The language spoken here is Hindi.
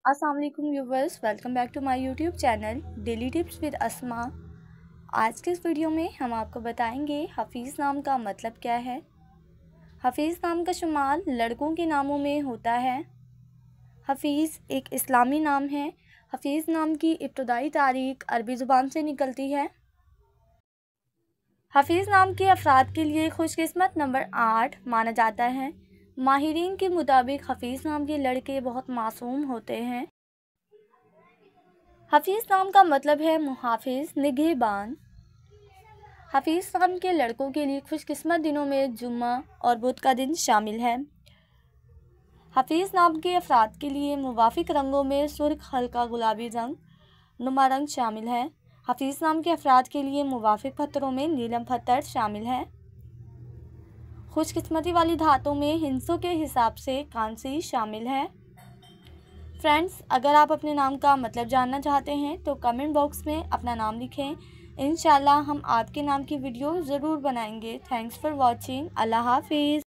अस्सलाम वालेकुम viewers, welcome back to my YouTube channel daily tips with Asma. आज के इस वीडियो में हम आपको बताएंगे हफीज़ नाम का मतलब क्या है। हफीज़ नाम का शुमार लड़कों के नामों में होता है। हफीज़ एक इस्लामी नाम है। हफीज़ नाम की इब्तदाई तारीख अरबी ज़ुबान से निकलती है। हफीज़ नाम के अफराद के लिए खुशकिस्मत नंबर 8 माना जाता है। माहिरीन के मुताबिक हफीज़ नाम के लड़के बहुत मासूम होते हैं। हफीज़ नाम का मतलब है मुहाफिज, निगहबान। हफीज़ नाम के लड़कों के लिए खुशकिस्मत दिनों में जुम्मा और बुध का दिन शामिल है। हफीज़ नाम के अफराद के लिए मुवाफिक रंगों में सुर्ख, हल्का गुलाबी रंग, नुमा रंग शामिल है। हफीज़ नाम के अफराद के लिए मुवाफिक पत्थरों में नीलम पत्थर शामिल है। खुशकिस्मती वाली धातों में हिंसों के हिसाब से कांसी शामिल है। फ्रेंड्स, अगर आप अपने नाम का मतलब जानना चाहते हैं तो कमेंट बॉक्स में अपना नाम लिखें। इंशाल्लाह हम आपके नाम की वीडियो ज़रूर बनाएंगे। Thanks for watching. अल्लाह हाफिज़।